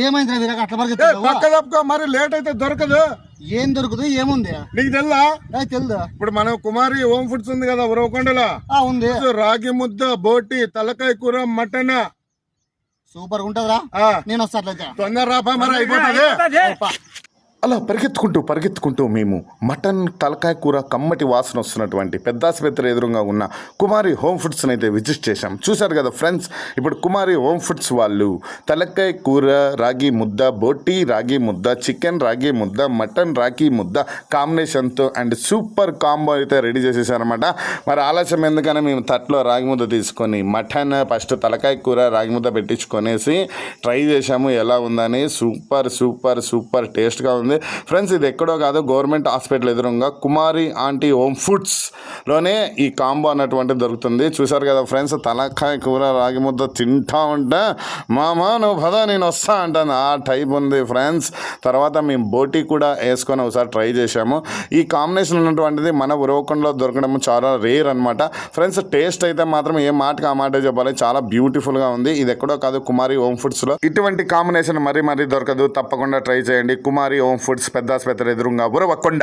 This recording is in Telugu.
ఏమైంది వీరక అట్లా పరిగెత్తావు? పక్క తప్పుకో, మరి లేట్ అయితే దొరకదు. ఏం దొరుకుతుంది? ఏముంది నీకు తెలుదా? తెలుదా? ఇప్పుడు మన కుమారి హోమ్ ఫుడ్స్ ఉంది కదా ఉరవకొండలో, ఉంది. రాగి ముద్ద, బోటి, తలకాయ కూర, మటన్ సూపర్ ఉంటదిరా. నేను వస్తా అట్లయితే. తొందర రాపా, మరి అయిపోతుంది. అలా పరిగెత్తుకుంటూ మేము మటన్ తలకాయ కూర కమ్మటి వాసన వస్తున్నటువంటి పెద్ద ఆసుపత్రి ఎదురుగా ఉన్న కుమారి హోమ్ ఫుడ్స్ని అయితే విజిట్ చేశాం. చూశారు కదా ఫ్రెండ్స్, ఇప్పుడు కుమారి హోమ్ ఫుడ్స్ వాళ్ళు తలకాయ కూర, రాగి ముద్ద, బోటి రాగి ముద్ద, చికెన్ రాగి ముద్ద, మటన్ రాగి ముద్ద కాంబినేషన్తో అండ్ సూపర్ కాంబో అయితే రెడీ చేసేసారనమాట. మరి ఆలస్యం ఎందుకని మేము తట్లో రాగి ముద్ద తీసుకొని మటన్ ఫస్ట్ తలకాయ కూర రాగి ముద్ద పెట్టించుకొనేసి ట్రై చేశాము ఎలా ఉందని. సూపర్ టేస్ట్గా ఉంది ఫ్రెండ్స్. ఇది ఎక్కడో కాదు, గవర్నమెంట్ హాస్పిటల్ ఎదురుగా కుమారి ఆంటీ హోమ్ ఫుడ్స్ లోనే ఈ కాంబో అన్నటువంటి దొరుకుతుంది. చూసారు కదా ఫ్రెండ్స్, తలకాయ కూర రాగి ముద్ద తింటా ఉంటే మామా నువ్వు పద నేను వస్తా అంటాను, ఆ టైప్ ఉంది ఫ్రెండ్స్. తర్వాత మేము బోటీ కూడా వేసుకొని ఒకసారి ట్రై చేసాము. ఈ కాంబినేషన్ ఉన్నటువంటిది మన ఉరవకొండలో దొరకడం చాలా రేర్ అనమాట ఫ్రెండ్స్. టేస్ట్ అయితే మాత్రం ఏ మాటకి ఆ మాట చెప్పాలి, చాలా బ్యూటిఫుల్గా ఉంది. ఇది ఎక్కడో కాదు, కుమారి హోమ్ ఫుడ్స్లో ఇటువంటి కాంబినేషన్ మరీ దొరకదు. తప్పకుండా ట్రై చేయండి. కుమారి హోమ్ ఫుడ్స్, పెద్ద ఆసుపత్రి ఎదురుగా ఉరవకొండ.